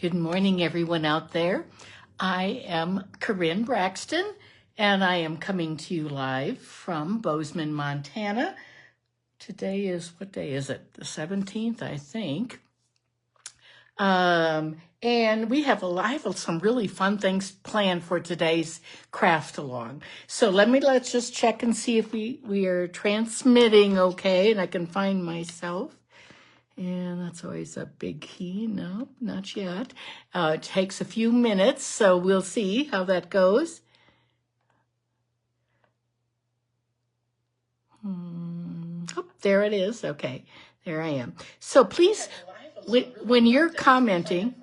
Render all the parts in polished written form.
Good morning, everyone out there. I am Karin Braxton, and I am coming to you live from Bozeman, Montana. Today is, what day is it? The 17th, I think. And we have some really fun things planned for today's craft along. So let's just check and see if we are transmitting okay, and I can find myself. And that's always a big key. No, not yet. It takes a few minutes, so we'll see how that goes. Oh, there it is. Okay, there I am. So please, when you're commenting,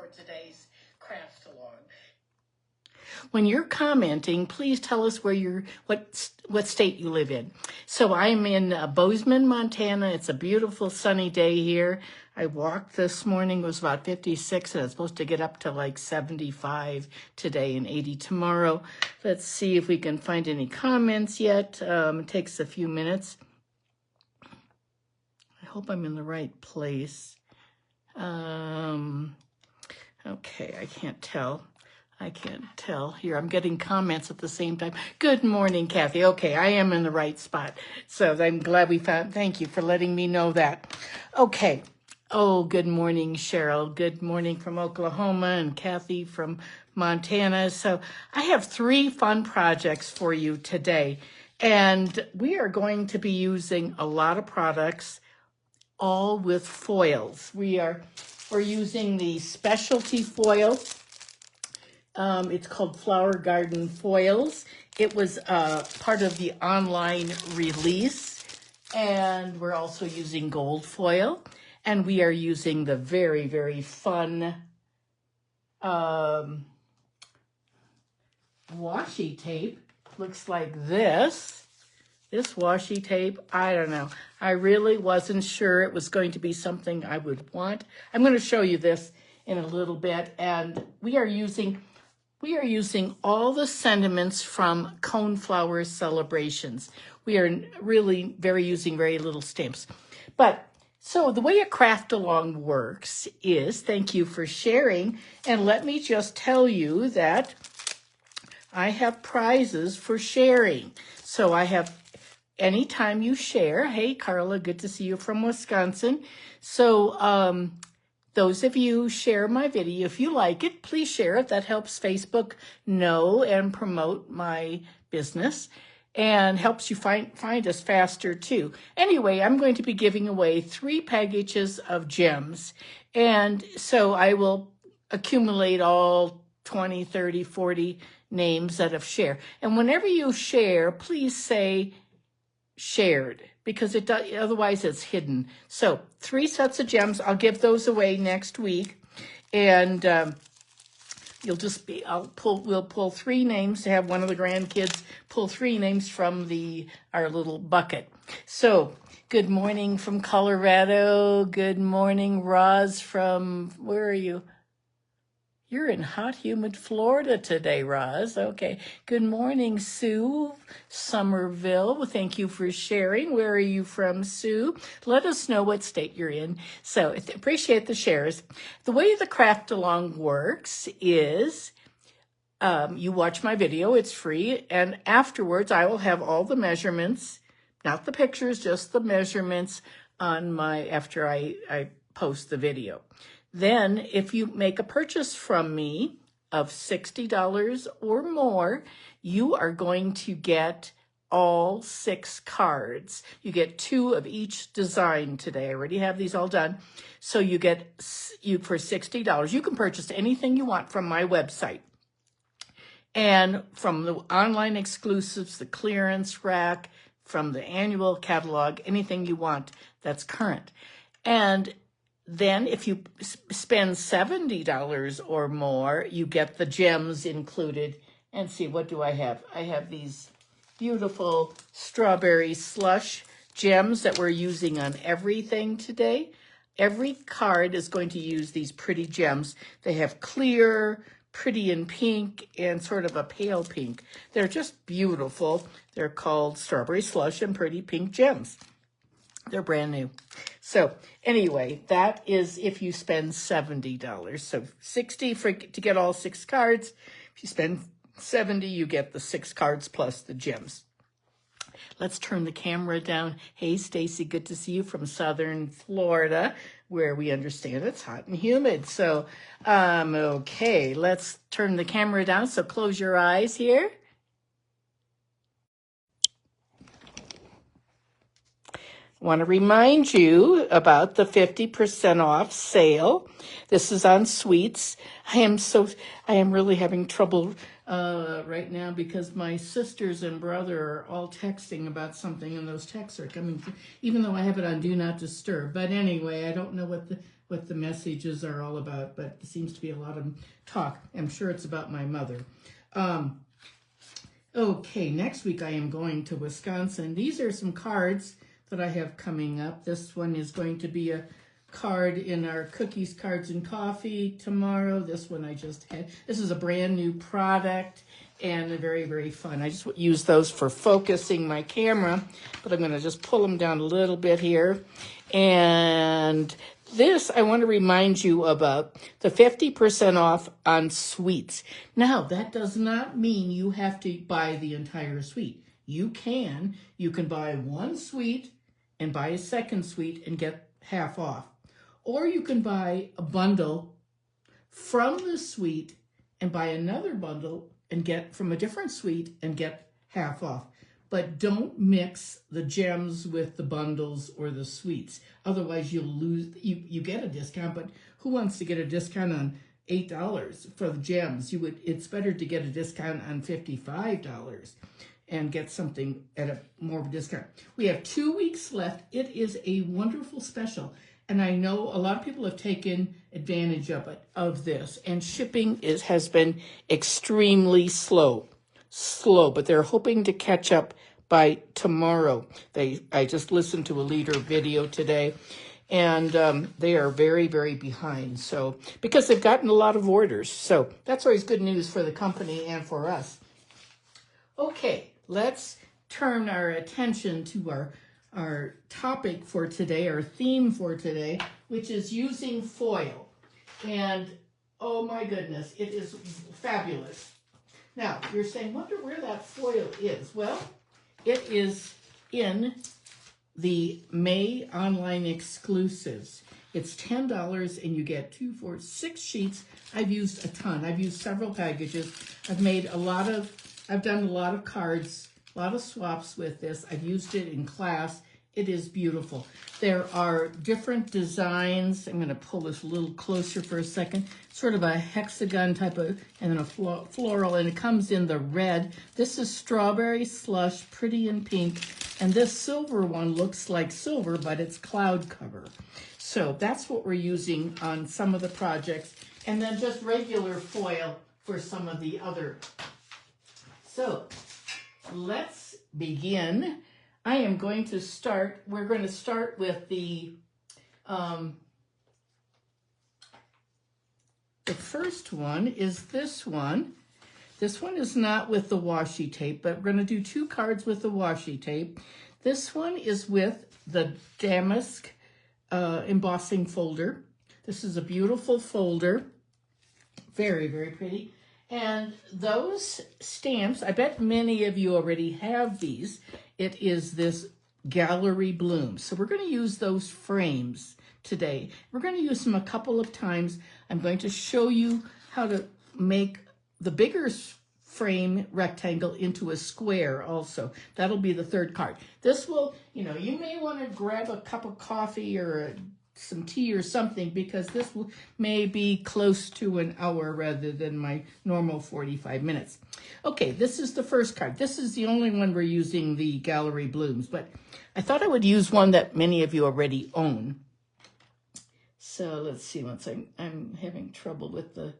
please tell us where what state you live in. So I'm in Bozeman, Montana. It's a beautiful sunny day here. I walked this morning, it was about 56, and it's supposed to get up to like 75 today and 80 tomorrow. Let's see if we can find any comments yet. It takes a few minutes. I hope I'm in the right place. Okay, I can't tell. Here, I'm getting comments at the same time. Good morning, Kathy. Okay, I am in the right spot. So I'm glad we found, thank you for letting me know that. Okay. Oh, good morning, Cheryl. Good morning from Oklahoma, and Kathy from Montana. So I have 3 fun projects for you today. And we are going to be using a lot of products, all with foils. We're using the specialty foil. It's called Flower Garden Foils. It was part of the online release, and we're also using gold foil, and we are using the very, very fun washi tape. Looks like this washi tape. I don't know. I really wasn't sure it was going to be something I would want. I'm going to show you this in a little bit, and we are using all the sentiments from Coneflower Celebrations. We are really using very little stamps. But so the way a craft along works is, thank you for sharing, and let me just tell you that I have prizes for sharing. So I have, anytime you share, hey Carla, good to see you from Wisconsin. So those of you share my video, if you like it, please share it. That helps Facebook know and promote my business and helps you find us faster too. Anyway, I'm going to be giving away 3 packages of gems. And so I will accumulate all 20, 30, 40 names that have shared. And whenever you share, please say shared, because otherwise it's hidden. So 3 sets of gems. I'll give those away next week, and we'll pull 3 names to have one of the grandkids pull 3 names from our little bucket. So good morning from Colorado. Good morning, Roz from, where are you? You're in hot, humid Florida today, Roz. Okay. Good morning, Sue, Somerville. Well, thank you for sharing. Where are you from, Sue? Let us know what state you're in. So appreciate the shares. The way the craft along works is you watch my video. It's free. And afterwards, I will have all the measurements, not the pictures, just the measurements after I post the video. Then, if you make a purchase from me of $60 or more, you are going to get all 6 cards. You get 2 of each design today. I already have these all done. So you for $60. You can purchase anything you want from my website. And from the online exclusives, the clearance rack, from the annual catalog, anything you want that's current. And then if you spend $70 or more, you get the gems included. And see, what do I have? I have these beautiful Strawberry Slush gems that we're using on everything today. Every card is going to use these pretty gems. They have clear, pretty in pink, and sort of a pale pink. They're just beautiful. They're called Strawberry Slush and Pretty Pink Gems. They're brand new. So anyway, that is if you spend $70. So $60 to get all 6 cards. If you spend $70, you get the 6 cards plus the gems. Let's turn the camera down. Hey, Stacy, good to see you from Southern Florida, where we understand it's hot and humid. So, okay, let's turn the camera down. So close your eyes here. I want to remind you about the 50% off sale. This is on sweets. I am really having trouble right now because my sisters and brother are all texting about something, and those texts are coming through, even though I have it on Do Not Disturb. But anyway, I don't know what the messages are all about, but there seems to be a lot of talk. I'm sure it's about my mother. Okay, next week I am going to Wisconsin. These are some cards that I have coming up. This one is going to be a card in our Cookies, Cards, and Coffee tomorrow. This one I just had. This is a brand new product and very, very fun. I just use those for focusing my camera, but I'm going to just pull them down a little bit here. And this, I want to remind you about the 50% off on sweets. Now, that does not mean you have to buy the entire sweet. You can buy one sweet and buy a second sweet and get half off. Or you can buy a bundle from the sweet and buy another bundle and get from a different sweet and get half off. But don't mix the gems with the bundles or the sweets. Otherwise you'll lose, you get a discount, but who wants to get a discount on $8 for the gems? It's better to get a discount on $55 and get something at a more of a discount. We have 2 weeks left. It is a wonderful special. And I know a lot of people have taken advantage of this. And shipping has been extremely slow, but they're hoping to catch up by tomorrow. I just listened to a leader video today, and they are very, very behind. So, because they've gotten a lot of orders. So that's always good news for the company and for us. Okay, let's turn our attention to our topic for today, our theme for today, which is using foil. And oh my goodness, it is fabulous. Now, you're saying, wonder where that foil is. Well, it is in the May online exclusives. It's $10 and you get 2, 4, 6 sheets. I've used a ton. I've used several packages. I've done a lot of cards, a lot of swaps with this. I've used it in class. It is beautiful. There are different designs. I'm going to pull this a little closer for a second. Sort of a hexagon type of, and then a floral, and it comes in the red. This is Strawberry Slush, pretty in pink. And this silver one looks like silver, but it's cloud cover. So that's what we're using on some of the projects. And then just regular foil for some of the other. So let's begin. I am going to start, we're going to start with the first one is this one. This one is not with the washi tape, but we're going to do 2 cards with the washi tape. This one is with the Damask embossing folder. This is a beautiful folder. Very, very pretty. And those stamps, I bet many of you already have these. It is this gallery bloom. So we're going to use those frames today. We're going to use them a couple of times. I'm going to show you how to make the bigger frame rectangle into a square also. That'll be the 3rd card. This will, you may want to grab a cup of coffee or some tea or something, because this may be close to an hour rather than my normal 45 minutes. Okay, this is the first card. This is the only one we're using the gallery blooms, but I thought I would use one that many of you already own. So let's see, once I'm having trouble with I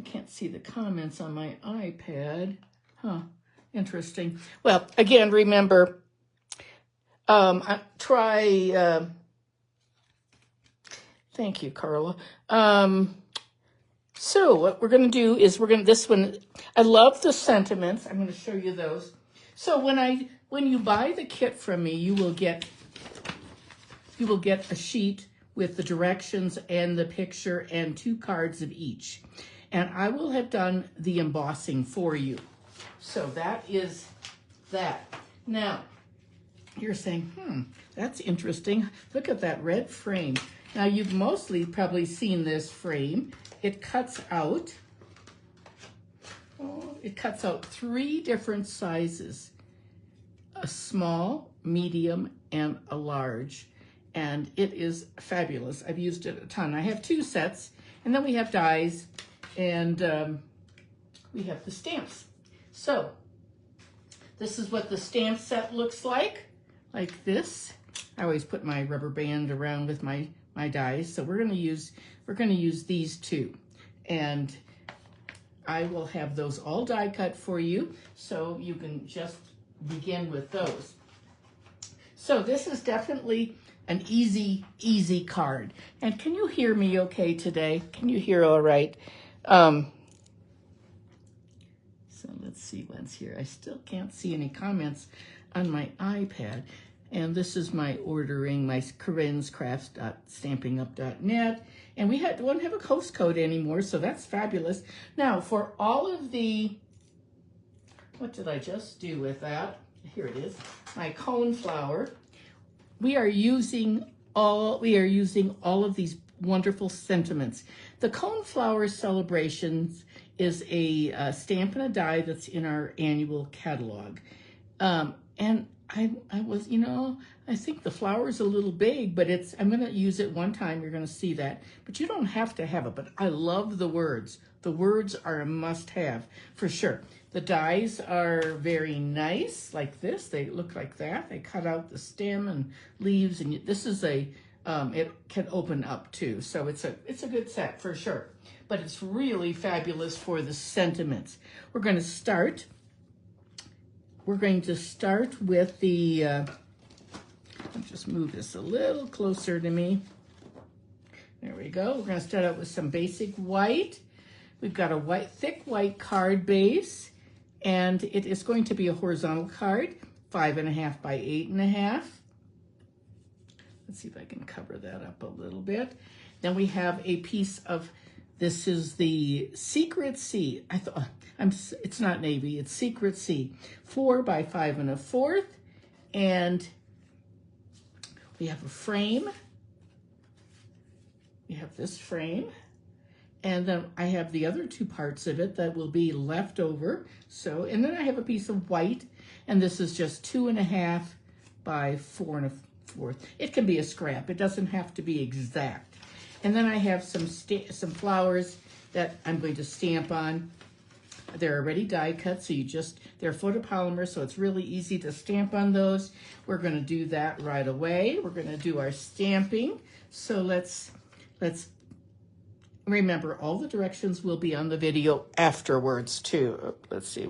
can't see the comments on my iPad. Interesting. Well, again, remember, thank you, Carla. So what we're going to do is this one, I love the sentiments. I'm going to show you those. So when you buy the kit from me, you will get you will get a sheet with the directions and the picture and 2 cards of each. And I will have done the embossing for you. So that is that. Now, you're saying, that's interesting. Look at that red frame. Now, you've mostly probably seen this frame. It cuts out 3 different sizes, a small, medium, and a large. And it is fabulous. I've used it a ton. I have 2 sets, and then we have dies, and we have the stamps. So this is what the stamp set looks like this. I always put my rubber band around with my dies. So we're gonna use these 2, and I will have those all die cut for you, so you can just begin with those. So this is definitely an easy card. And can you hear me okay today? Can you hear all right? So let's see what's here. I still can't see any comments on my iPad. And this is my ordering, my karinscrafts.stampinup.net. And we don't have a host code anymore, so that's fabulous. Now, for all of the, what did I just do with that? Here it is, my Coneflower. We are using all of these wonderful sentiments. The Coneflower Celebrations is a stamp and a die that's in our annual catalog. And I was, I think the flower's a little big, but I'm going to use it one time. You're going to see that. But you don't have to have it. But I love the words. The words are a must-have for sure. The dies are very nice, like this. They look like that. They cut out the stem and leaves. And this is it can open up too. So it's a good set for sure. But it's really fabulous for the sentiments. We're going to start with the, I'll just move this a little closer to me. There we go. We're going to start out with some basic white. We've got a thick white card base, and it is going to be a horizontal card, 5.5 by 8.5. Let's see if I can cover that up a little bit. Then we have a piece of, this is the Secret Sea. It's not navy, it's Secret Sea. 4 by 5 1/4. And we have a frame. We have this frame. And then I have the other 2 parts of it that will be left over. So, and then I have a piece of white, and this is just 2.5 by 4 1/4. It can be a scrap. It doesn't have to be exact. And then I have some flowers that I'm going to stamp on. They're already die cut, so they're photopolymer, so it's really easy to stamp on those. We're going to do that right away. We're going to do our stamping. So let's remember, all the directions will be on the video afterwards too. Let's see,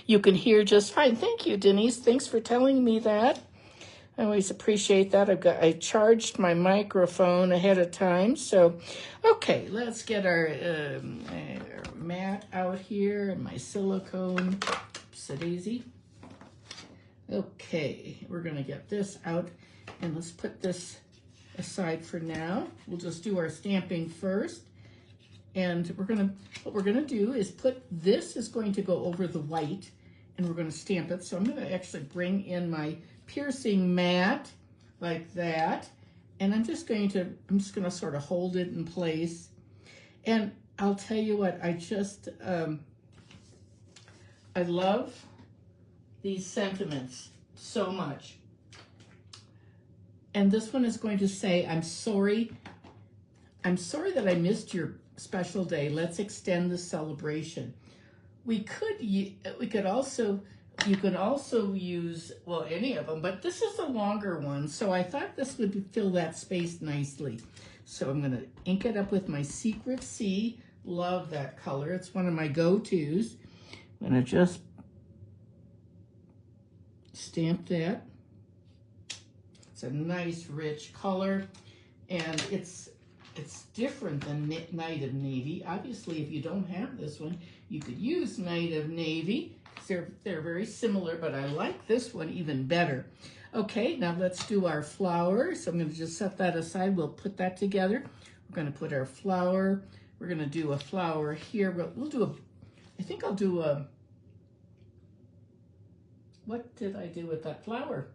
you can hear just fine. Thank you, Denise. Thanks for telling me that. I always appreciate that. I charged my microphone ahead of time. So, okay, let's get our mat out here and my silicone. Oopsie-daisy. Okay, we're going to get this out, and let's put this aside for now. We'll just do our stamping first. And what we're gonna do is this is going to go over the white, and we're going to stamp it. So I'm going to actually bring in my piercing mat like that, and I'm just going to sort of hold it in place. And I'll tell you what, I love these sentiments so much. And this one is going to say, I'm sorry that I missed your special day. Let's extend the celebration. You can also use, well, any of them, but this is a longer one, so I thought this would fill that space nicely. So I'm going to ink it up with my Secret Sea. Love that color. It's one of my go-tos. I'm going to just stamp that. It's a nice, rich color, and it's different than Night of Navy. Obviously, if you don't have this one, you could use Night of Navy. They're very similar, but I like this one even better. Okay, now let's do our flower. So I'm going to just set that aside. We'll put that together. We're going to put our flower. We're going to do a flower here. We'll do a, I think I'll do a, what did I do with that flower?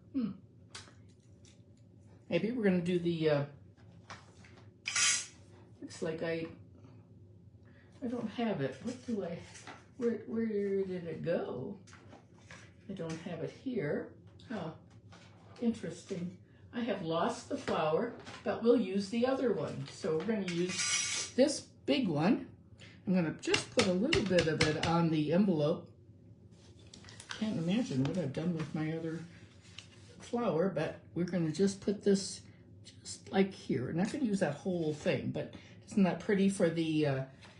Maybe we're going to do the, looks like I don't have it. What do I, where did it go? I don't have it here. Oh, interesting. I have lost the flower, but we'll use the other one. So we're going to use this big one. I'm going to just put a little bit of it on the envelope. Can't imagine what I've done with my other flower, but we're going to just put this just like here. We're not going to use that whole thing, but isn't that pretty for the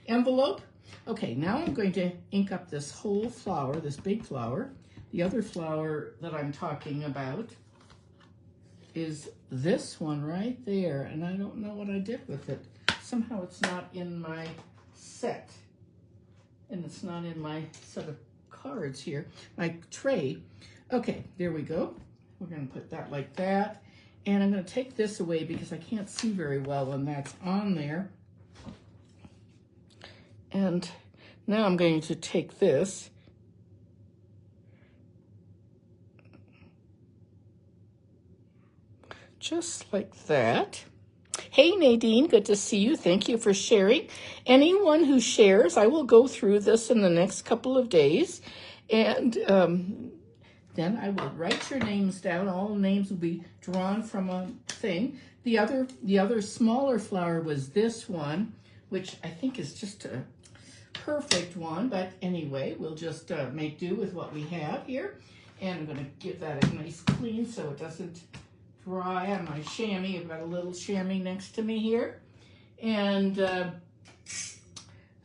envelope? Okay, now I'm going to ink up this whole flower, this big flower. The other flower that I'm talking about is this one right there, and I don't know what I did with it. Somehow it's not in my set, and it's not in my set of cards here, my tray. Okay, there we go. We're going to put that like that, and I'm going to take this away because I can't see very well when that's on there. And now I'm going to take this just like that. Hey Nadine, good to see you. Thank you for sharing. Anyone who shares, I will go through this in the next couple of days, and then I will write your names down. All names will be drawn from a thing. The other smaller flower was this one, which I think is just a perfect one, but anyway, we'll just make do with what we have here. And I'm going to give that a nice clean so it doesn't dry on my chamois. I've got a little chamois next to me here. And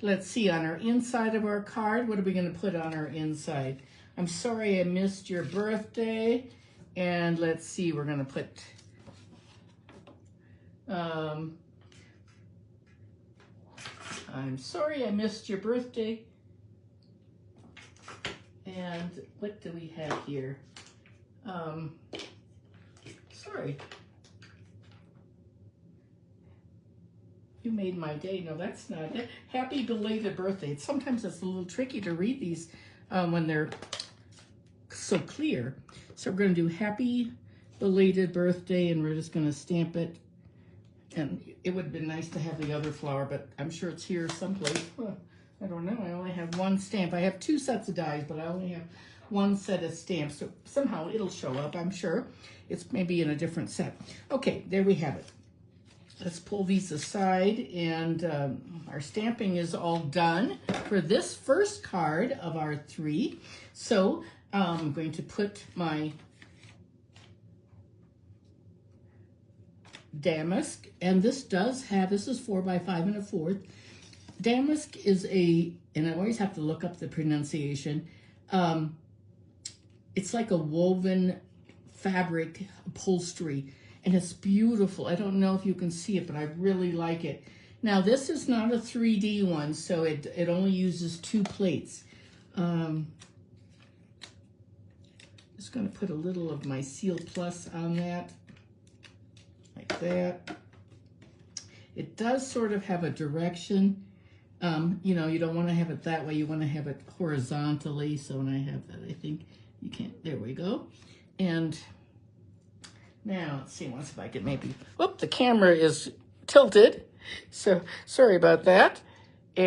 let's see, on our inside of our card, what are we going to put on our inside? I'm sorry I missed your birthday. And let's see, we're going to put I'm sorry I missed your birthday. And what do we have here? Sorry. You made my day. No, that's not it. Happy belated birthday. Sometimes it's a little tricky to read these when they're so clear. So we're going to do happy belated birthday, and we're just going to stamp it. And it would have been nice to have the other flower, but I'm sure it's here someplace. I don't know. I only have one stamp. I have two sets of dies, but I only have one set of stamps. So somehow it'll show up, I'm sure. It's maybe in a different set. Okay, there we have it. Let's pull these aside, and our stamping is all done for this first card of our 3. So I'm going to put my Damask, and this is 4 by 5 1/4. Damask is and I always have to look up the pronunciation. It's like a woven fabric upholstery, and it's beautiful. I don't know if you can see it, but I really like it. Now, this is not a 3D one, so it only uses 2 plates. Just going to put a little of my Seal Plus on that. Like that. It does sort of have a direction. You know, you don't want to have it that way. You want to have it horizontally. So when I have that, I think you can't. There we go. And now, let's see, once if I can maybe, whoop, the camera is tilted. So sorry about that. And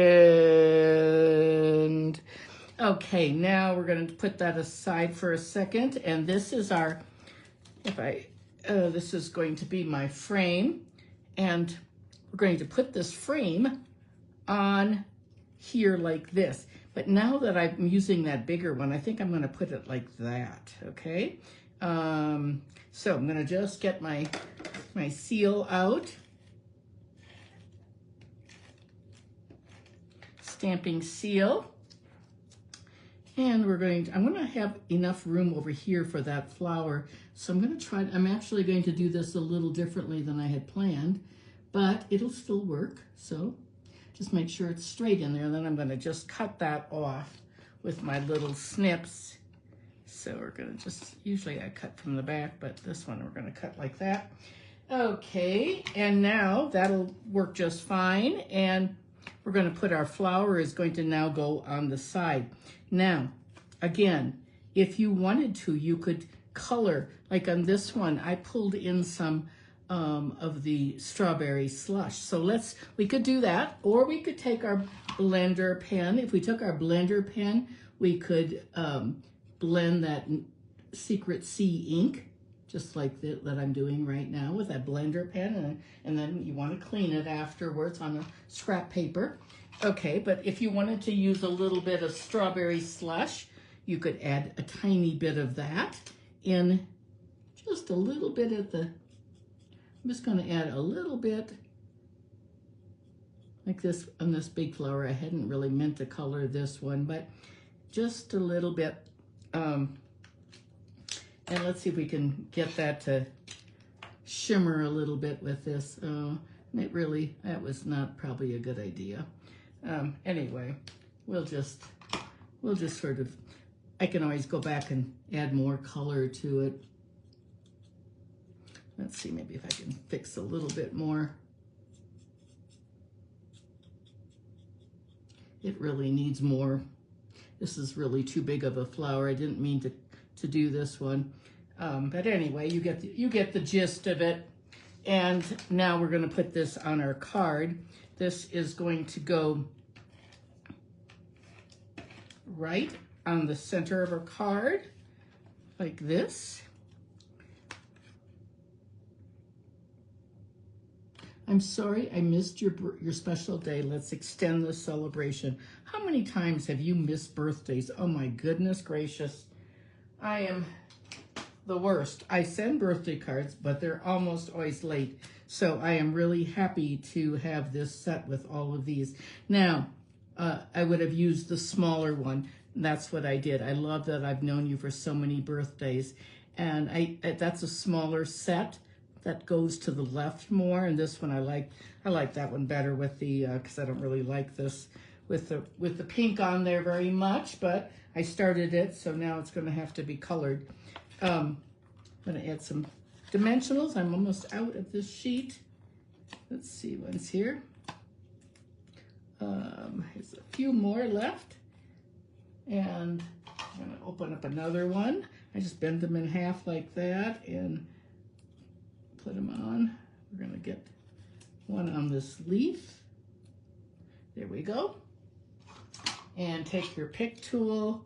okay, now we're going to put that aside for a second. And this is our, this is going to be my frame, and we're going to put this frame on here like this. But now that I'm using that bigger one, I think I'm going to put it like that, okay? So I'm going to just get my seal out. Stamping seal. And I'm going to have enough room over here for that flower. So I'm actually going to do this a little differently than I had planned, but it'll still work. So just make sure it's straight in there. And then I'm going to just cut that off with my little snips. So we're gonna just, usually I cut from the back, but this one we're gonna cut like that. Okay, and now that'll work just fine. And we're gonna put our flower is going to now go on the side. Now, again, if you wanted to, you could color, like on this one, I pulled in some of the strawberry slush. So we could do that, or we could take our blender pen. If we took our blender pen, we could blend that Secret Sea ink, just like that I'm doing right now with that blender pen, and then you want to clean it afterwards on a scrap paper. Okay, but if you wanted to use a little bit of strawberry slush, you could add a tiny bit of that in, just a little bit at the, I'm just going to add a little bit like this on this big flower. I hadn't really meant to color this one, but just a little bit. And let's see if we can get that to shimmer a little bit with this. That was not probably a good idea. Anyway, we'll just sort of, I can always go back and add more color to it. Let's see, maybe if I can fix a little bit more. It really needs more. This is really too big of a flower. I didn't mean to do this one. But anyway, you get the gist of it. And now we're gonna put this on our card. This is going to go right on the center of our card, like this. I'm sorry I missed your special day. Let's extend the celebration. How many times have you missed birthdays? Oh my goodness gracious. I am the worst. I send birthday cards, but they're almost always late. So I am really happy to have this set with all of these. Now, I would have used the smaller one. That's what I did. I love that I've known you for so many birthdays. And that's a smaller set that goes to the left more. And this one I like that one better with the, because I don't really like this with the pink on there very much, but I started it, so now it's gonna have to be colored. I'm gonna add some dimensionals. I'm almost out of this sheet. Let's see, one's here. There's a few more left. And I'm gonna open up another one. I just bend them in half like that and put them on. We're gonna get one on this leaf. There we go. And take your pick tool.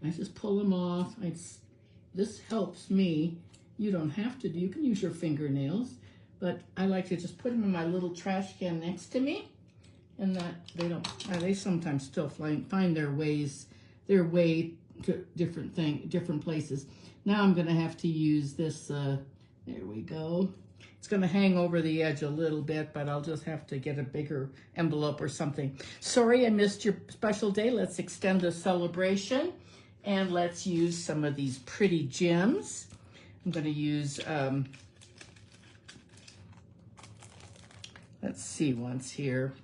I just pull them off. This helps me. You don't have to do, you can use your fingernails, but I like to just put them in my little trash can next to me, and that they sometimes still find their way to different places. Now I'm gonna have to use this, there we go. It's gonna hang over the edge a little bit, but I'll just have to get a bigger envelope or something. Sorry I missed your special day. Let's extend the celebration and let's use some of these pretty gems. I'm gonna use, let's see, one's here.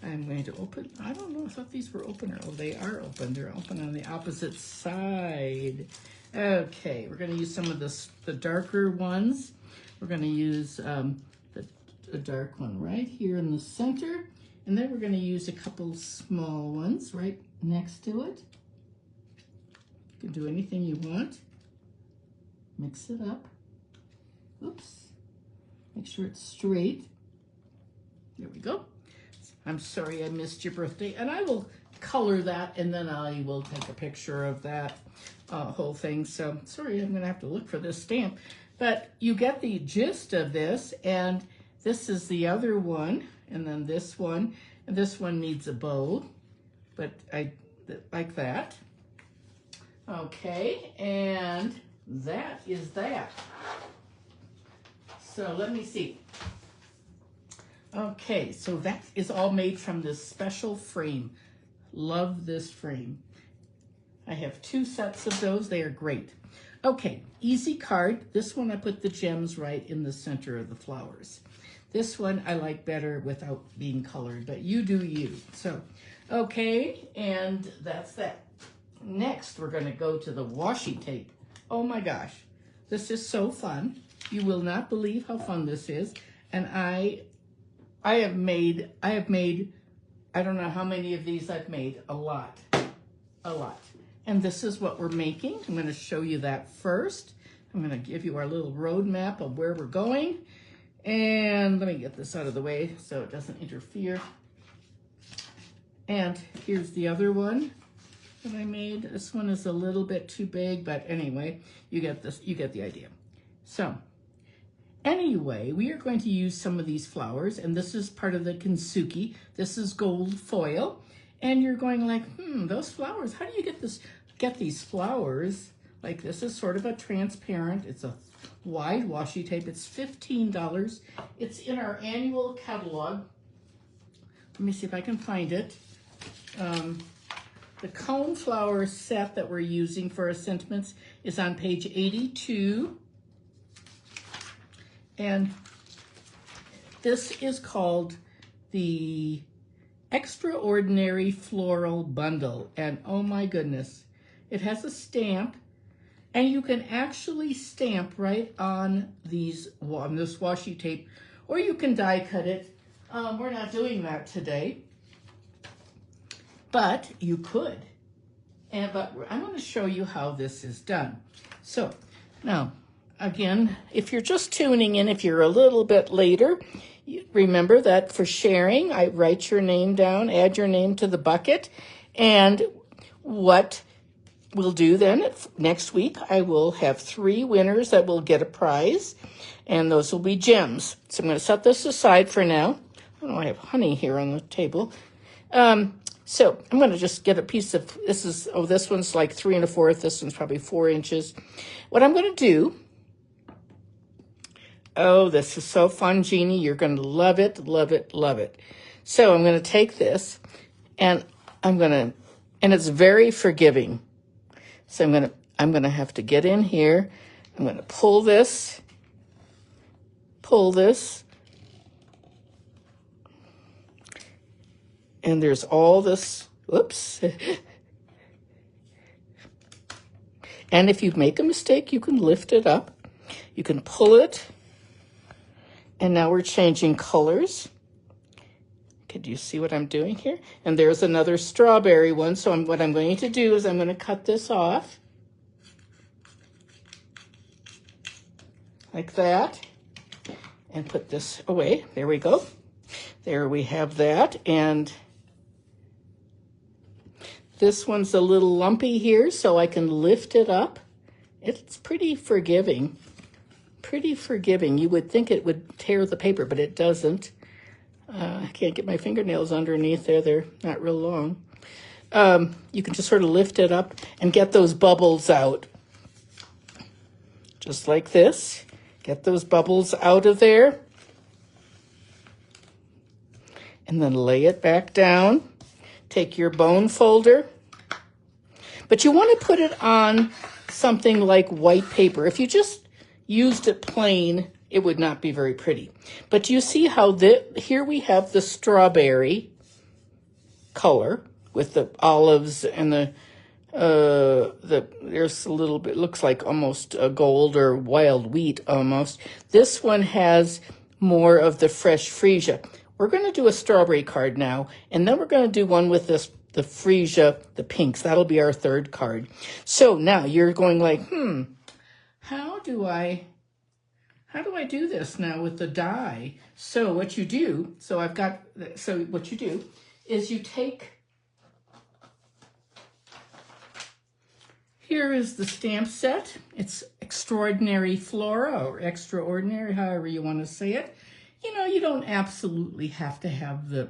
I'm going to open, I don't know, I thought these were open, oh, they are open. They're open on the opposite side. Okay, we're gonna use some of the darker ones. We're gonna use the dark one right here in the center, and then we're gonna use a couple small ones right next to it. You can do anything you want. Mix it up. Oops. Make sure it's straight. There we go. I'm sorry I missed your birthday, and I will color that, and then I will take a picture of that whole thing. So sorry, I'm gonna have to look for this stamp, but you get the gist of this. And this is the other one, and then this one, and this one needs a bow, but I like that. Okay, and that is that. So let me see. Okay, so that is all made from this special frame. Love this frame. I have 2 sets of those. They are great. Okay, easy card. This one I put the gems right in the center of the flowers. This one I like better without being colored, but you do you. So Okay, and that's that. Next, we're going to go to the washi tape. Oh my gosh, this is so fun. You will not believe how fun this is. And I have made, I don't know how many of these I've made, a lot. And this is what we're making. I'm going to show you that first. I'm going to give you our little roadmap of where we're going. And let me get this out of the way so it doesn't interfere. And here's the other one that I made. This one is a little bit too big, but anyway, you get this, you get the idea. So anyway, we are going to use some of these flowers, and this is part of the kintsugi. This is gold foil. And you're going like, those flowers, how do you get these flowers? Like, this is sort of a transparent, it's a wide washi tape. It's $15. It's in our annual catalog. Let me see if I can find it. The Coneflower set that we're using for our sentiments is on page 82. And this is called the Extraordinary Floral Bundle. And oh my goodness, it has a stamp, and you can actually stamp right on this washi tape, or you can die cut it. We're not doing that today, but you could. But I'm going to show you how this is done. So now, again, if you're just tuning in, if you're a little bit later, remember that for sharing, I write your name down, add your name to the bucket, and what we'll do then, next week, I will have 3 winners that will get a prize, and those will be gems. So I'm going to set this aside for now. Oh, I have honey here on the table. So I'm going to just get a piece of, this one's like 3 1/4, this one's probably 4 inches. What I'm going to do, oh, this is so fun, Jeannie. You're going to love it, love it, love it. So I'm going to take this, and and it's very forgiving. So I'm going to have to get in here. I'm going to pull this, and there's all this, whoops. And if you make a mistake, you can lift it up. You can pull it. And now we're changing colors. Could you see what I'm doing here? And there's another strawberry one. So what I'm going to do is I'm going to cut this off. Like that. And put this away. There we go. There we have that. And this one's a little lumpy here, so I can lift it up. It's pretty forgiving. Pretty forgiving. You would think it would tear the paper, but it doesn't. I can't get my fingernails underneath there. They're not real long. You can just sort of lift it up and get those bubbles out. Just like this. Get those bubbles out of there. And then lay it back down. Take your bone folder. But you want to put it on something like white paper. If you just used it plain, it would not be very pretty. But you see how here we have the strawberry color with the olives and there's a little bit, looks like almost a gold or wild wheat almost. This one has more of the fresh freesia. We're going to do a strawberry card now, and then we're going to do one with the freesia, the pinks. That'll be our 3rd card. So now you're going like, how do I do this now with the die? So what you do, what you do is you take, here is the stamp set. It's Extraordinary Flora, or Extraordinary, however you want to say it. You know, you don't absolutely have to have the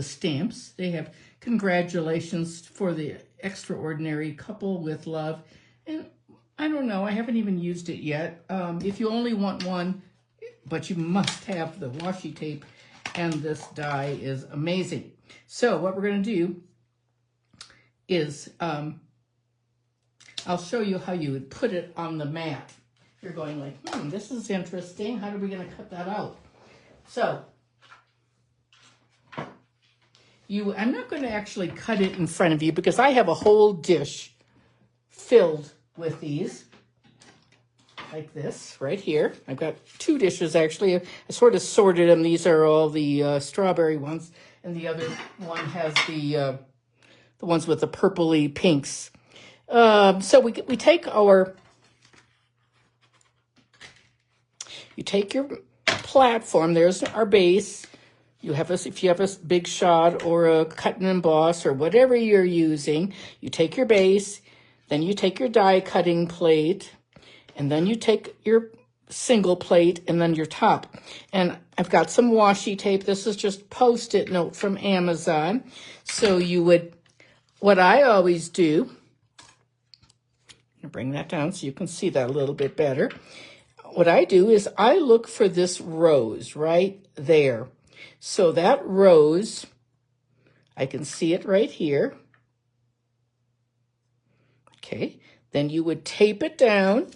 stamps. They have congratulations for the extraordinary couple with love. And I don't know, I haven't even used it yet. If you only want one, but you must have the washi tape, and this die is amazing. So what we're going to do is I'll show you how you would put it on the mat. You're going like, this is interesting. How are we going to cut that out? So I'm not going to actually cut it in front of you because I have a whole dish filled with these, like this right here. I've got 2 dishes actually. I sort of sorted them. These are all the strawberry ones, and the other one has the ones with the purpley pinks. So we take you take your platform. There's our base. If you have a big shot or a cut and emboss or whatever you're using, you take your base, then you take your die cutting plate, and then you take your single plate and then your top. And I've got some washi tape. This is just Post-it note from Amazon. So what I always do, I'm gonna bring that down so you can see that a little bit better. What I do is I look for this rose right there. So that rose, I can see it right here. Okay, then you would tape it down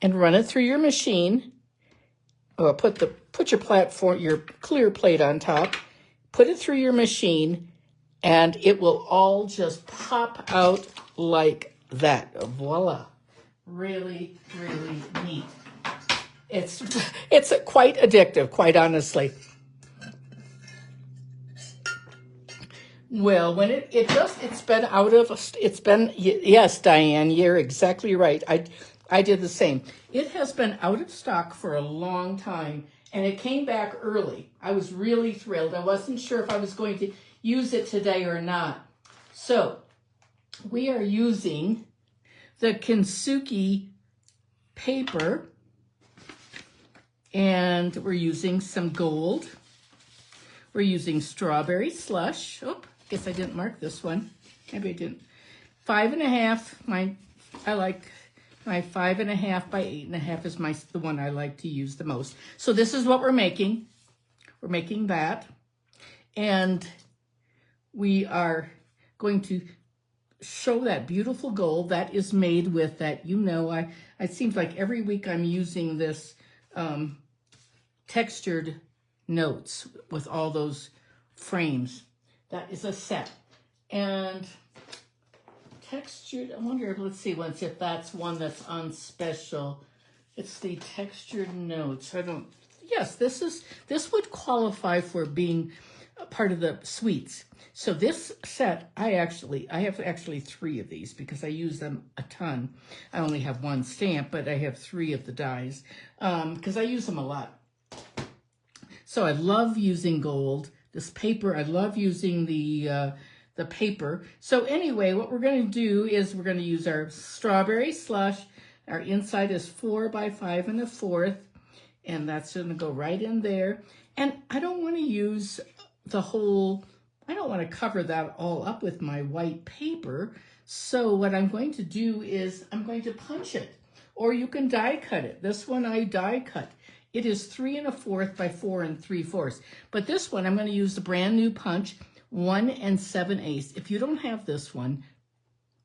and run it through your machine. Or put your platform, your clear plate on top, put it through your machine, and it will all just pop out like that. Voila. Really, really neat. It's quite addictive, quite honestly. Well, when yes, Diane, you're exactly right. I did the same. It has been out of stock for a long time, and it came back early. I was really thrilled. I wasn't sure if I was going to use it today or not. So we are using the Kintsugi paper, and we're using some gold. We're using Strawberry Slush. Oh, guess I didn't mark this one. Maybe I didn't. 5.5. I like my 5.5 by 8.5 is the one I like to use the most. So this is what we're making. We're making that, and we are going to show that beautiful gold that is made with that. It seems like every week I'm using this textured notes with all those frames. That is a set. And textured, I wonder, let's see if that's one that's on special. It's the textured notes. Yes, this would qualify for being a part of the sweets. So this set, I have actually 3 of these because I use them a ton. I only have 1 stamp, but I have 3 of the dies because I use them a lot. So I love using gold. This paper, I love using the paper. So anyway, what we're going to do is we're going to use our Strawberry Slush. Our inside is 4 by 5 1/4, and that's going to go right in there. And I don't want to use I don't want to cover that all up with my white paper. So what I'm going to do is I'm going to punch it, or you can die cut it. This one I die cut. It is 3 1/4 by 4 3/4. But this one, I'm going to use the brand new punch, 1 7/8. If you don't have this one,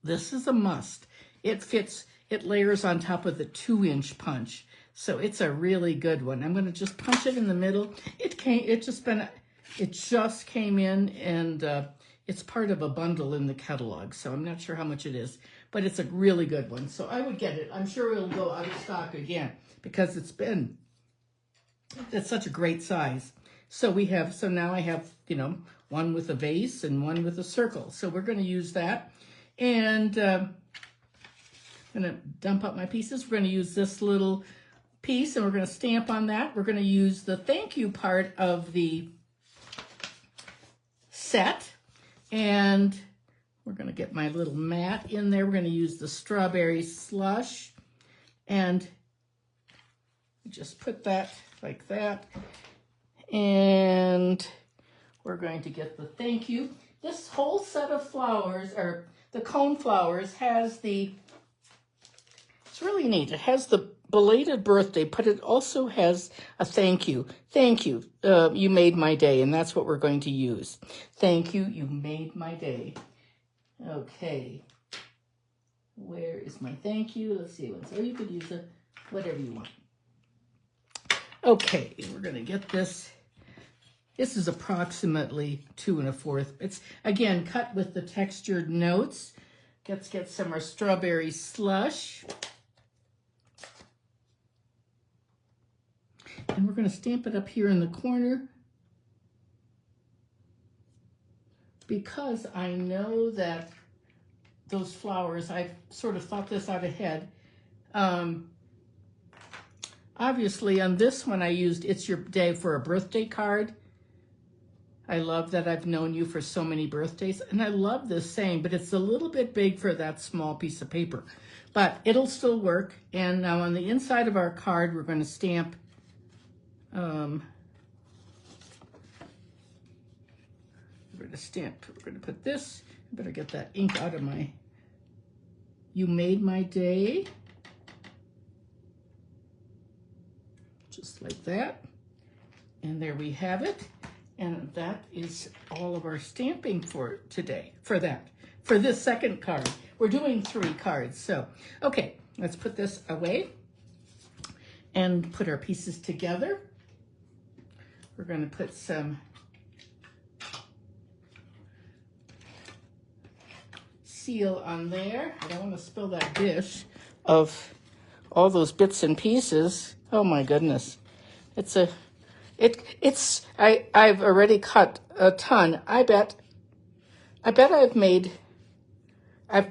this is a must. It layers on top of the 2-inch punch. So it's a really good one. I'm going to just punch it in the middle. It just came in, and it's part of a bundle in the catalog. So I'm not sure how much it is, but it's a really good one. So I would get it. I'm sure it'll go out of stock again because it's such a great size. So now I have, one with a vase and one with a circle. So we're going to use that. And I'm going to dump up my pieces. We're going to use this little piece, and we're going to stamp on that. We're going to use the thank you part of the set. And we're going to get my little mat in there. We're going to use the Strawberry Slush. And just put that like that. And we're going to get the thank you. This whole set of flowers, or the Coneflowers, it's really neat. It has the belated birthday, but it also has a thank you. Thank you. You made my day, and that's what we're going to use. Thank you. You made my day. Okay. Where is my thank you? Let's see. So you could use whatever you want. Okay, we're going to get this This is approximately 2 1/4. It's, again, cut with the textured notes. Let's get some more strawberry slush. And we're going to stamp it up here in the corner because I know that those flowers, I've sort of thought this out ahead. Obviously, on this one, I used It's Your Day for a birthday card. I love that I've known you for so many birthdays. And I love this saying, but it's a little bit big for that small piece of paper. But it'll still work. And now on the inside of our card, we're going to stamp we're going to put this. I better get that ink out of my You Made My Day. Just like that. And there we have it. And that is all of our stamping for today, for this second card. We're doing 3 cards. So, okay, let's put this away and put our pieces together. We're going to put some seal on there. I don't want to spill that dish of all those bits and pieces. Oh my goodness. I've already cut a ton. I bet I've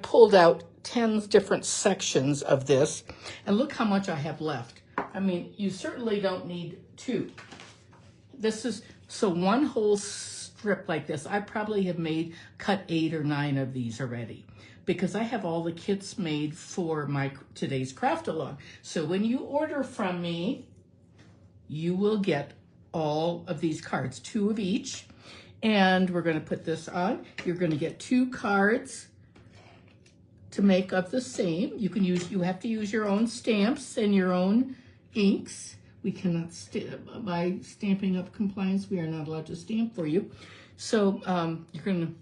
pulled out 10 different sections of this, and look how much I have left. I mean, you certainly don't need 2. So one whole strip like this, I probably have cut 8 or 9 of these already, because I have all the kits made for my today's craft along. So when you order from me, you will get all of these cards, 2 of each. And we're going to put this on. You're going to get 2 cards to make up the same. You have to use your own stamps and your own inks. We cannot, by Stamping Up compliance, we are not allowed to stamp for you. So you're going to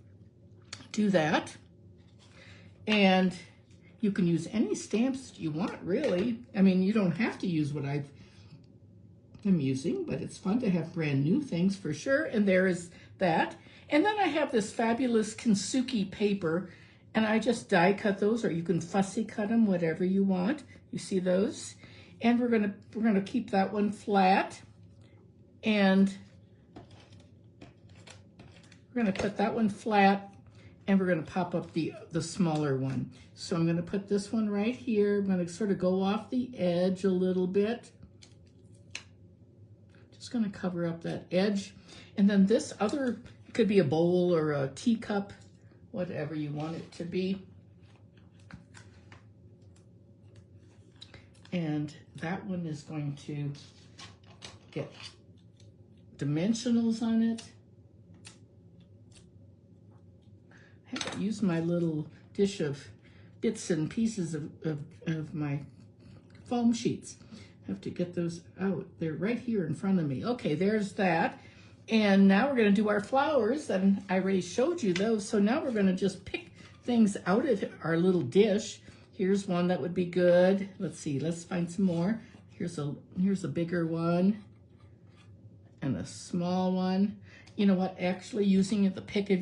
do that. And you can use any stamps you want, really. I mean, you don't have to use what I'm using, but it's fun to have brand new things for sure. And there is that. And then I have this fabulous Kintsugi paper, and I just die cut those, or you can fussy cut them, whatever you want. You see those? And we're gonna keep that one flat, and we're gonna put that one flat, and we're gonna pop up the smaller one. So I'm gonna put this one right here. I'm gonna sort of go off the edge a little bit. Just gonna cover up that edge. And then this other, it could be a bowl or a teacup, whatever you want it to be. And that one is going to get dimensionals on it. I have to use my little dish of bits and pieces of my foam sheets. I have to get those out. They're right here in front of me. Okay, there's that. And now we're going to do our flowers, and I already showed you those. So now we're going to just pick things out of our little dish. Here's one that would be good. Let's see, let's find some more. Here's a bigger one and a small one. You know what, actually using the pick of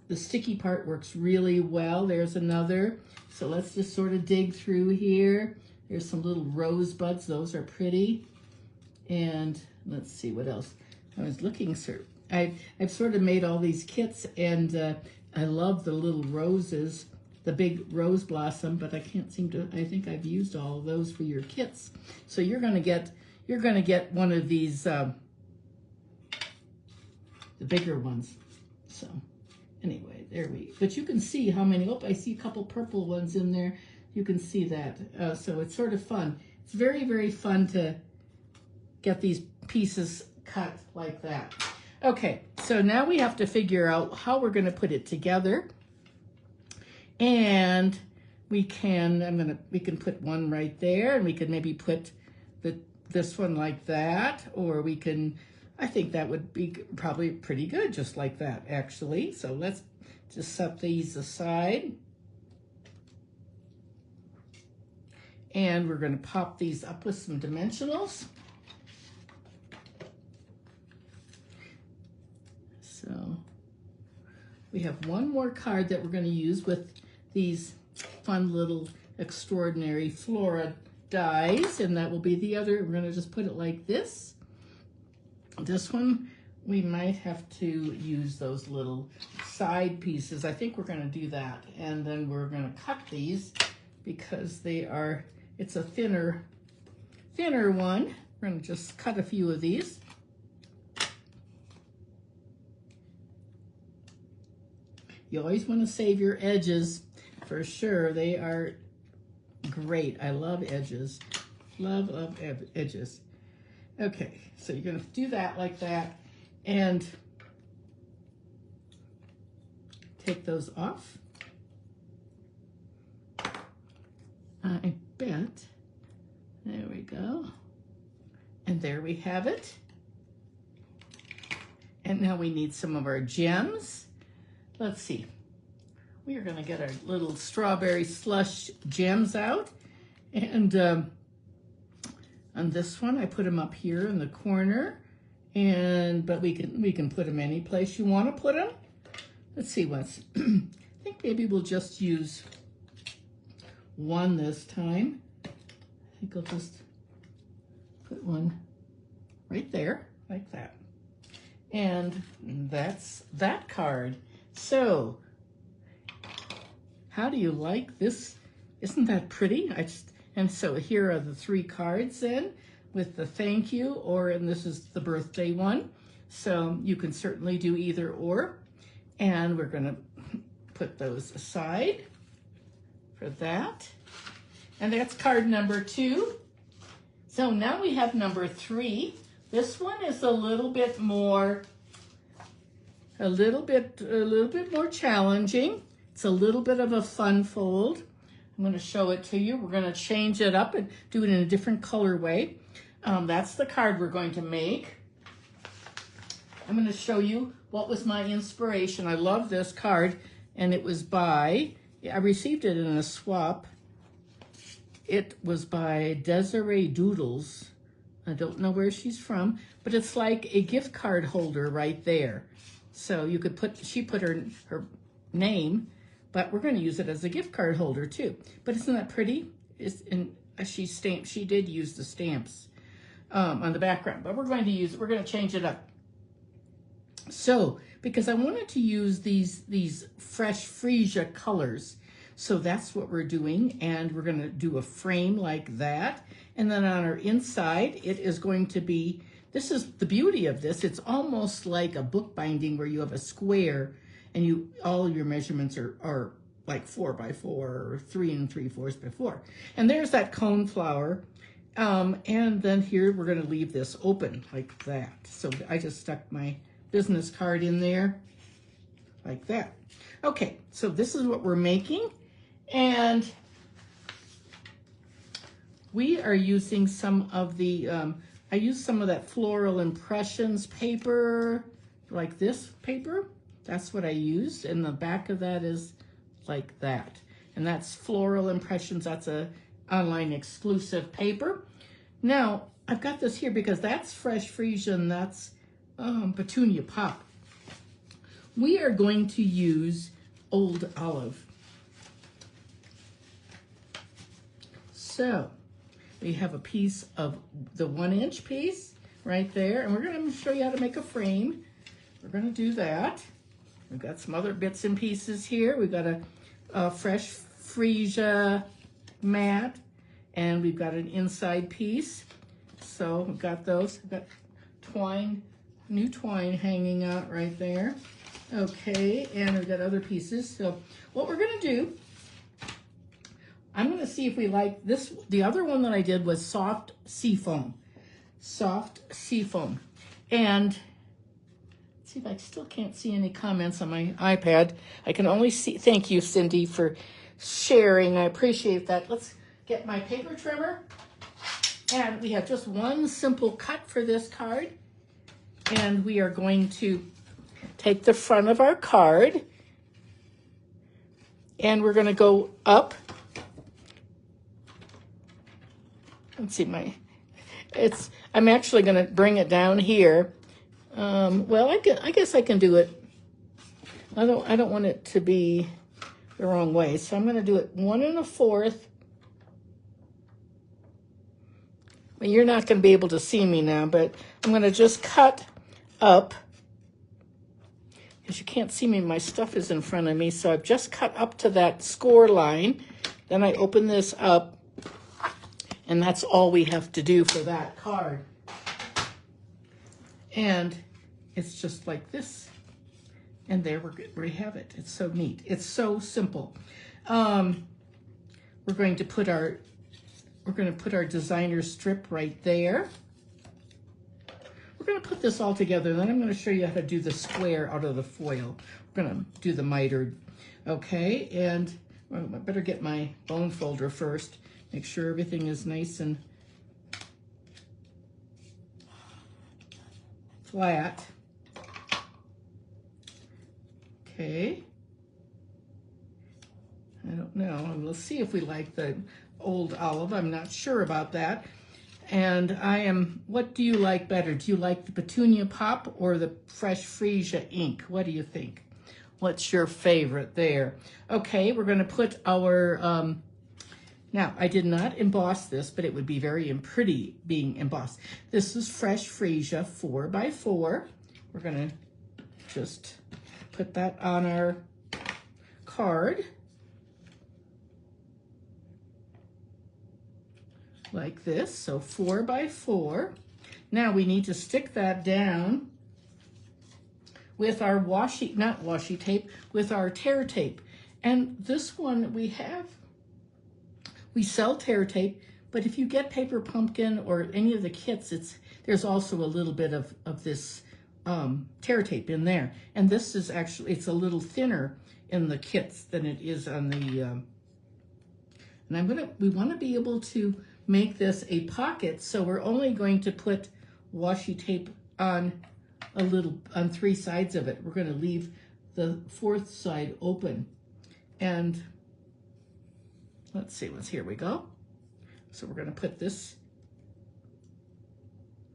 the sticky part works really well. There's another. So let's just sort of dig through here. There's some little rosebuds, those are pretty. And let's see what else. I was looking, sir. I've sort of made all these kits, and I love the little roses, the big rose blossom, but I can't seem to, I think I've used all of those for your kits. So you're gonna get one of these, the bigger ones. So anyway, but you can see how many, I see a couple purple ones in there. You can see that. So it's sort of fun. It's very, very fun to get these pieces cut like that. Okay, so now we have to figure out how we're gonna put it together. And we can put one right there, and we can maybe put this one like that, or we can, I think that would be probably pretty good just like that, actually. So let's just set these aside. And we're going to pop these up with some dimensionals. So we have one more card that we're going to use with these fun little extraordinary Flora dies, and that will be the other. We're going to just put it like this. This one, we might have to use those little side pieces. I think we're going to do that. And then we're going to cut these because it's a thinner one. We're going to just cut a few of these. You always want to save your edges for sure. They are great. I love edges. Love edges. Okay, so you're going to do that like that and take those off. I bet. There we go. And there we have it. And now we need some of our gems. Let's see. We are going to get our little Strawberry Slush gems out. And on this one, I put them up here in the corner. But we can put them any place you want to put them. Let's see what's. I think maybe we'll just use one this time. I think I'll just put one right there, like that. And that's that card. So, how do you like this? Isn't that pretty? And so here are the 3 cards then with the thank you, and this is the birthday one. So you can certainly do either or. And we're gonna put those aside for that. And that's card number 2. So now we have number 3. This one is a little bit more challenging. It's a little bit of a fun fold. I'm going to show it to you. We're going to change it up and do it in a different colorway. That's the card we're going to make. I'm going to show you what was my inspiration. I love this card, and it was I received it in a swap. It was by Desiree Doodles. I don't know where she's from, but it's like a gift card holder right there. So you could she put her name, but we're going to use it as a gift card holder too. But isn't that pretty? She did use the stamps on the background, but we're going to change it up. So, because I wanted to use these fresh freesia colors, so that's what we're doing, and we're going to do a frame like that. And then on our inside, it is going to be, this is the beauty of this, it's almost like a bookbinding where you have a square and all your measurements are like 4 by 4 or 3 3/4 by 4. And there's that coneflower. And then here we're going to leave this open like that. So I just stuck my business card in there like that. Okay, so this is what we're making. And we are using some of the, I used some of that Floral Impressions paper, like this paper. That's what I used. And the back of that is like that. And that's Floral Impressions. That's a online exclusive paper. Now, I've got this here because that's Fresh Freesia and that's Petunia Pop. We are going to use Old Olive. So, we have a piece of the 1-inch piece right there, and we're going to show you how to make a frame. We're going to do that. We've got some other bits and pieces here. We've got a Fresh Freesia mat, and we've got an inside piece. So we've got those. We've got twine, new twine hanging out right there. Okay, and we've got other pieces. So what we're going to do, I'm going to see if we like this. The other one that I did was soft seafoam. Soft seafoam. And let's see if I still can't see any comments on my iPad. I can only see, thank you, Cindy, for sharing. I appreciate that. Let's get my paper trimmer. And we have just one simple cut for this card. And we are going to take the front of our card. And we're going to go up. Let's see, I'm actually going to bring it down here. Well, I guess I can do it. I don't want it to be the wrong way. So I'm going to do it 1 1/4. Well, you're not going to be able to see me now, but I'm going to just cut up. Because you can't see me, my stuff is in front of me. So I've just cut up to that score line. Then I open this up. And that's all we have to do for that card. And it's just like this. And there we have it. It's so neat. It's so simple. We're going to put our designer strip right there. We're going to put this all together. Then I'm going to show you how to do the square out of the foil. We're going to do the miter. Okay, and I better get my bone folder first. Make sure everything is nice and flat. Okay. I don't know. We'll see if we like the old olive. I'm not sure about that. And what do you like better? Do you like the Petunia Pop or the Fresh Freesia ink? What do you think? What's your favorite there? Okay, we're going to put our, now I did not emboss this, but it would be very pretty being embossed. This is Fresh Freesia 4x4. We're going to just put that on our card. Like this, so 4x4. Now we need to stick that down with our not washi tape, with our tear tape. And this one we sell tear tape, but if you get Paper Pumpkin or any of the kits, there's also a little bit of this tear tape in there. And this is actually, it's a little thinner in the kits than it is on the, and we want to be able to make this a pocket, so we're only going to put washi tape on on 3 sides of it. We're going to leave the 4th side open. And let's see, here we go. So we're going to put this,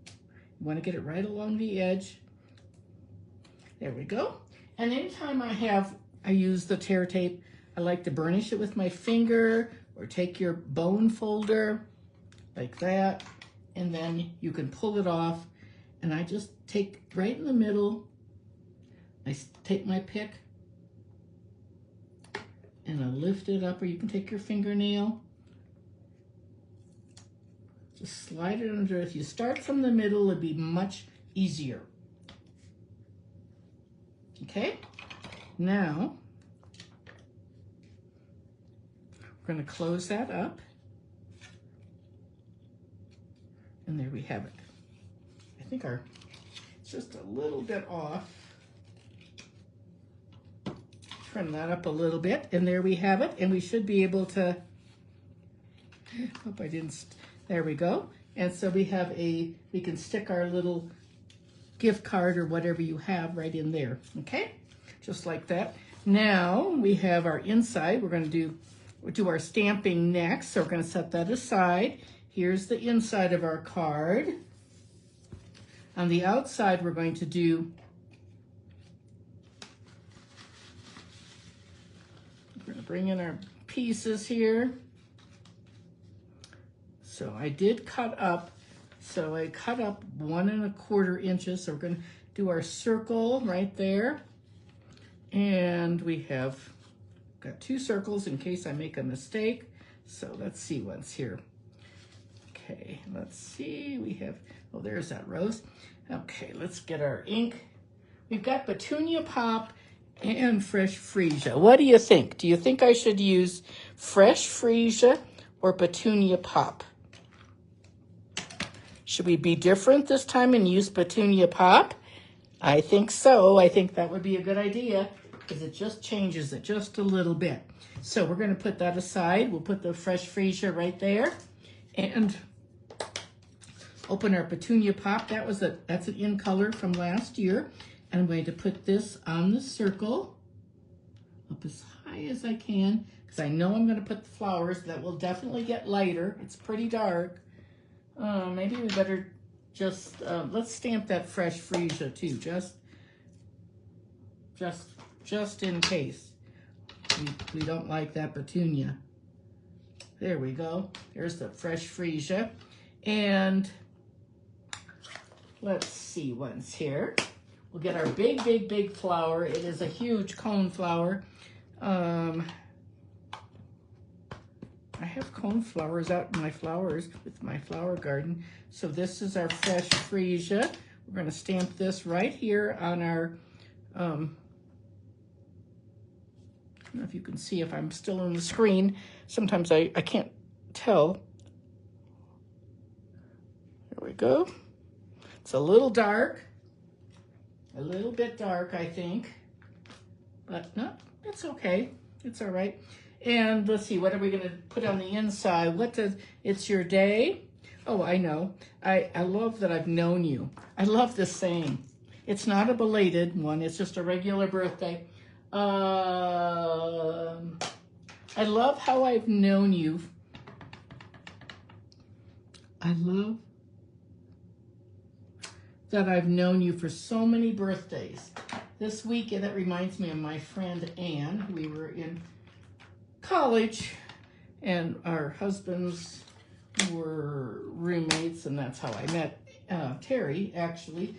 you want to get it right along the edge. There we go. And anytime I use the tear tape, I like to burnish it with my finger, or take your bone folder like that, and then you can pull it off. And I just take right in the middle, I take my pick and I lift it up, or you can take your fingernail, just slide it under. If you start from the middle, it'd be much easier. Okay, now we're going to close that up. And there we have it. I think it's just a little bit off. Trim that up a little bit, and there we have it. And we should be able to, hope I didn't, there we go. And so we can stick our little gift card or whatever you have right in there, okay? Just like that. Now we have our inside. We're going to do our stamping next, so we're going to set that aside. Here's the inside of our card. On the outside, we're going to bring in our pieces here. So I did cut up, so I cut up 1 1/4 inches. So we're going to do our circle right there. And we have got 2 circles in case I make a mistake. So let's see what's here. Okay, let's see, we have, oh, there's that rose. Okay, let's get our ink. We've got Petunia Pop and Fresh Freesia. What do you think? Do you think I should use Fresh Freesia or Petunia Pop? Should we be different this time and use Petunia Pop? I think so. I think that would be a good idea, because it just changes it just a little bit. So we're going to put that aside. We'll put the Fresh Freesia right there. And open our Petunia Pop. That's an in color from last year. And I'm going to put this on the circle up as high as I can, because I know I'm going to put the flowers. That will definitely get lighter. It's pretty dark. Maybe we better let's stamp that fresh freesia too, just in case we don't like that petunia. There we go. There's the fresh freesia. And let's see what's here. We'll get our big flower. It is a huge coneflower. I have coneflowers out in my flowers with my flower garden. So this is our fresh freesia. We're going to stamp this right here on our, I don't know if you can see if I'm still on the screen. Sometimes I can't tell. There we go. It's a little dark, a little bit dark, I think, but no, it's okay. It's all right. And let's see, what are we going to put on the inside? It's your day. Oh, I know. I love that I've known you. I love this saying. It's not a belated one. It's just a regular birthday. I love how I've known you. I love that I've known you for so many birthdays. This week, that reminds me of my friend Anne. We were in college, and our husbands were roommates, and that's how I met Terry, actually.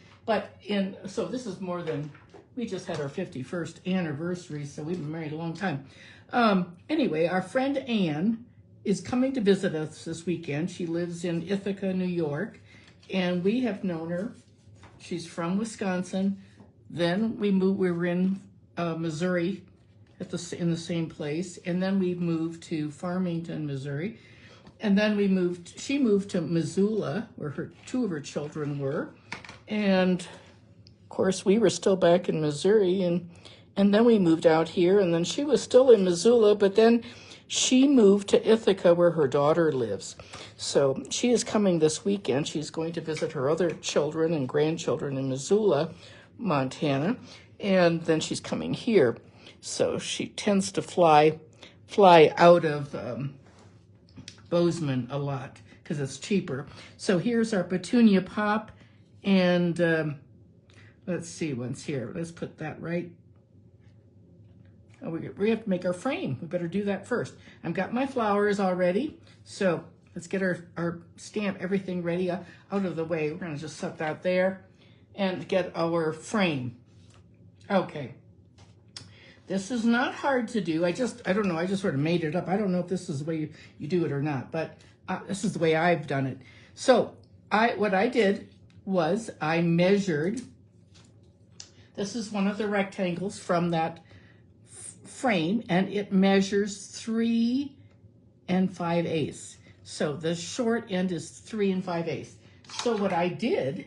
So this is more than, we just had our 51st anniversary, so we've been married a long time. Anyway, our friend Anne is coming to visit us this weekend. She lives in Ithaca, New York, and we have known her. She's from Wisconsin. Then we were in Missouri in the same place, and then we moved to Farmington, Missouri, and then she moved to Missoula, where two of her children were, and of course we were still back in Missouri, and then we moved out here, and then she was still in Missoula, but then she moved to Ithaca, where her daughter lives. So she is coming this weekend. She's going to visit her other children and grandchildren in Missoula, Montana, and then she's coming here. So she tends to fly out of Bozeman a lot because it's cheaper. So here's our petunia pop, and let's see what's here. Let's put that right. Oh, we have to make our frame. We better do that first. I've got my flowers already, so let's get our stamp, everything ready out of the way. We're gonna just set that there and get our frame. Okay. This is not hard to do. I don't know, I just sort of made it up. I don't know if this is the way you do it or not, but this is the way I've done it. So what I did was I measured, this is one of the rectangles from that frame, and it measures 3 5/8. So the short end is 3 5/8. So what I did,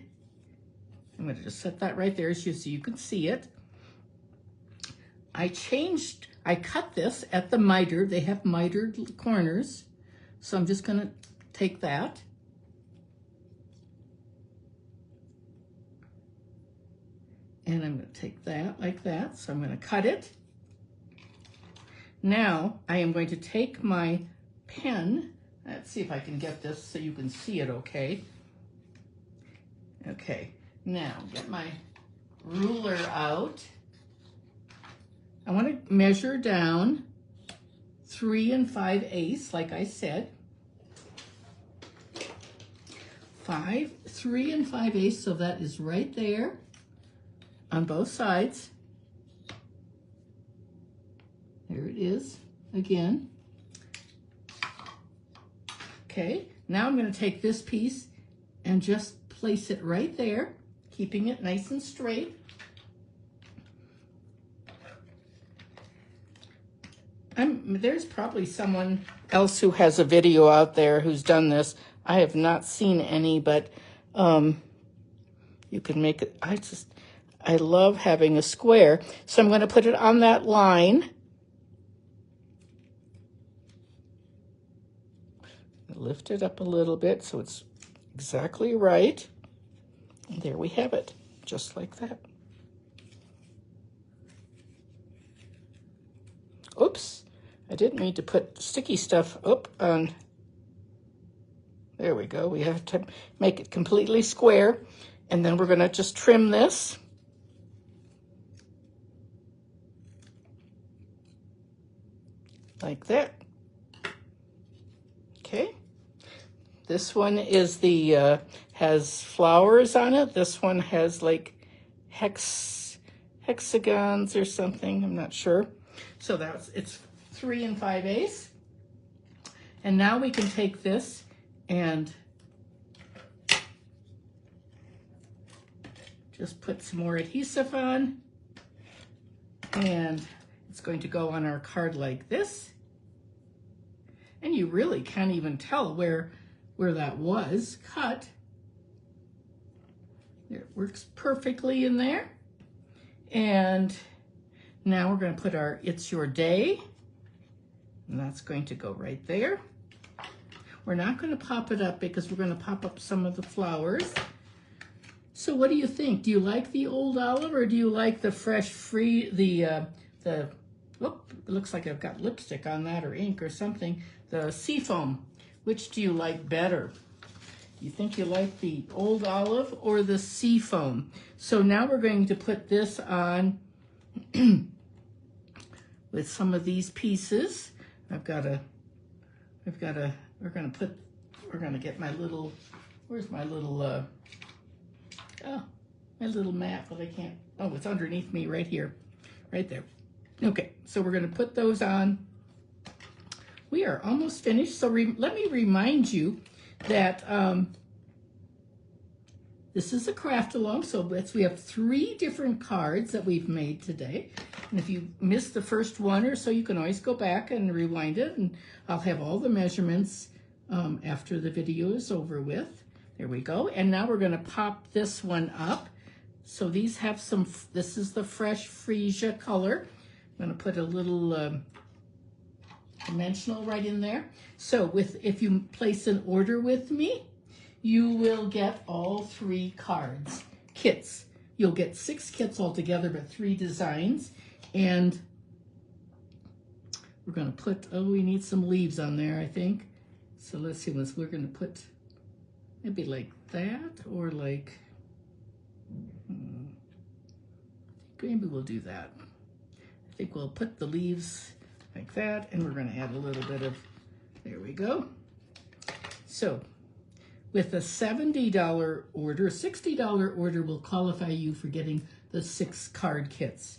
I'm going to just set that right there so you can see it. I cut this at the miter. They have mitered corners. So I'm just going to take that. And I'm going to take that like that. So I'm going to cut it. Now I am going to take my pen. Let's see if I can get this so you can see it okay. Okay, now get my ruler out. I want to measure down 3 5/8, like I said. 3 5/8, so that is right there on both sides. There it is again. Okay, now I'm going to take this piece and just place it right there, keeping it nice and straight. There's probably someone else who has a video out there who's done this. I have not seen any, but you can make it. I love having a square. So I'm going to put it on that line. Lift it up a little bit so it's exactly right. And there we have it, just like that. Oops, I didn't mean to put sticky stuff up on. There we go. We have to make it completely square. And then we're going to just trim this. Like that. Okay. This one is the, has flowers on it. This one has like hexagons or something. I'm not sure. So it's 3 5/8. And now we can take this and just put some more adhesive on. And it's going to go on our card like this. And you really can't even tell where that was cut. It works perfectly in there. And now we're going to put our It's Your Day. And that's going to go right there. We're not going to pop it up because we're going to pop up some of the flowers. So what do you think? Do you like the old olive or do you like the fresh free, whoop, it looks like I've got lipstick on that or ink or something. The seafoam. Which do you like better? You think you like the old olive or the seafoam? So now we're going to put this on with some of these pieces. we're gonna get my little, where's my little, my little mat, but I can't, oh, it's underneath me right here, right there. Okay, so we're gonna put those on. We are almost finished, so let me remind you that this is a craft along, so we have 3 different cards that we've made today. And if you missed the first one or so, you can always go back and rewind it, and I'll have all the measurements after the video is over with. There we go. And now we're gonna pop this one up. So these have some, this is the fresh freesia color. I'm gonna put a little dimensional right in there. So if you place an order with me, you will get all 3 cards, kits. You'll get 6 kits altogether, but 3 designs. And we're gonna put, oh, we need some leaves on there, I think. So let's see, we're gonna put maybe like that, or like, maybe we'll do that. I think we'll put the leaves like that, and we're gonna add a little bit of, there we go. So with a $70 order, $60 order will qualify you for getting the 6 card kits.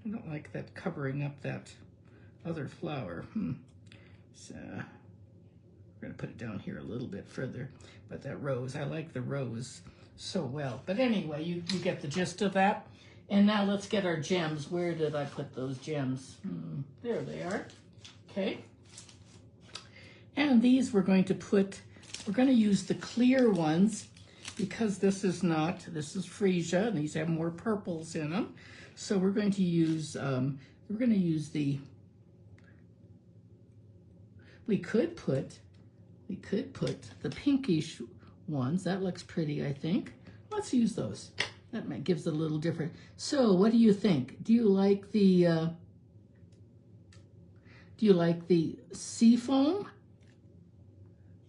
I don't like that covering up that other flower. So we're gonna put it down here a little bit further, but that rose, I like the rose so well. But anyway, you get the gist of that. And now let's get our gems. Where did I put those gems? There they are. Okay. And these we're going to use the clear ones because this is freesia, and these have more purples in them. So we're going to use, we could put the pinkish ones. That looks pretty, I think. Let's use those. That gives it a little different. So what do you think? Do you like the seafoam?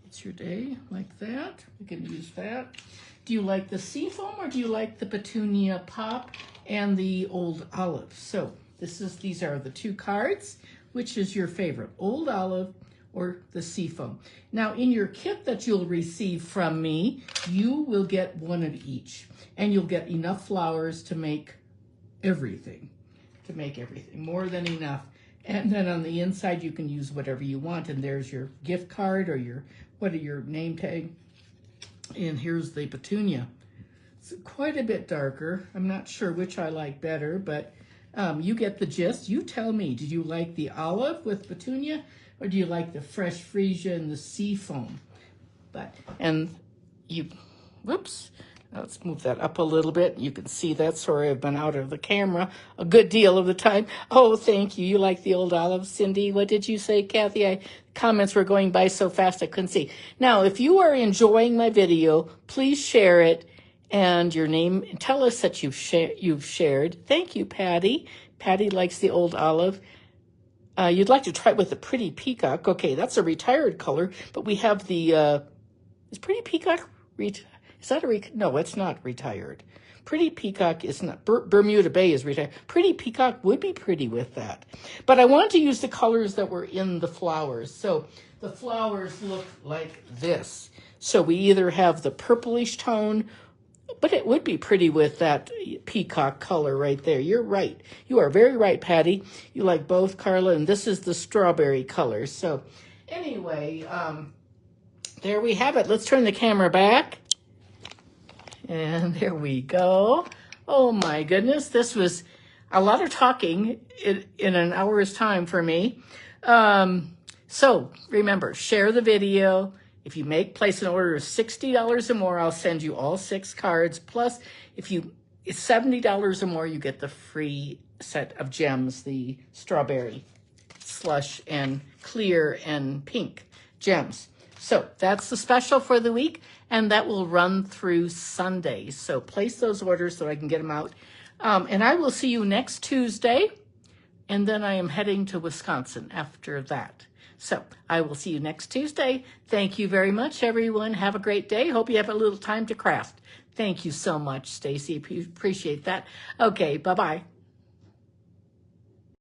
It's Your Day, like that. We can use that. Do you like the seafoam or do you like the petunia pop and the old olive? So these are the 2 cards. Which is your favorite, old olive or the seafoam? Now in your kit that you'll receive from me, you will get 1 of each, and you'll get enough flowers to make everything, more than enough. And then on the inside, you can use whatever you want. And there's your gift card or your name tag. And here's the petunia. It's quite a bit darker. I'm not sure which I like better, but you get the gist. You tell me, did you like the olive with petunia, or do you like the fresh freesia and the seafoam? Whoops. Let's move that up a little bit. You can see that. Sorry, I've been out of the camera a good deal of the time. Oh, thank you. You like the old olive, Cindy? What did you say, Kathy? Comments were going by so fast I couldn't see. Now, if you are enjoying my video, please share it and your name. Tell us that you've shared. Thank you, Patty. Patty likes the old olive. You'd like to try it with the pretty peacock. Okay, that's a retired color, but we have the Is Pretty Peacock, is that no, it's not retired. Pretty Peacock is not, Bermuda Bay is retired. Pretty Peacock would be pretty with that. But I wanted to use the colors that were in the flowers. So the flowers look like this. So we either have the purplish tone, but it would be pretty with that peacock color right there. You're right. You are very right, Patty. You like both, Carla, and this is the strawberry color. So anyway, there we have it. Let's turn the camera back. And there we go. Oh my goodness, this was a lot of talking in an hour's time for me. So remember, share the video. If you place an order of $60 or more, I'll send you all 6 cards. Plus, if it's $70 or more, you get the free set of gems, the strawberry slush and clear and pink gems. So that's the special for the week, and that will run through Sunday. So place those orders so I can get them out. And I will see you next Tuesday, and then I am heading to Wisconsin after that. So I will see you next Tuesday. Thank you very much, everyone. Have a great day. Hope you have a little time to craft. Thank you so much, Stacy. Appreciate that. Okay, bye-bye.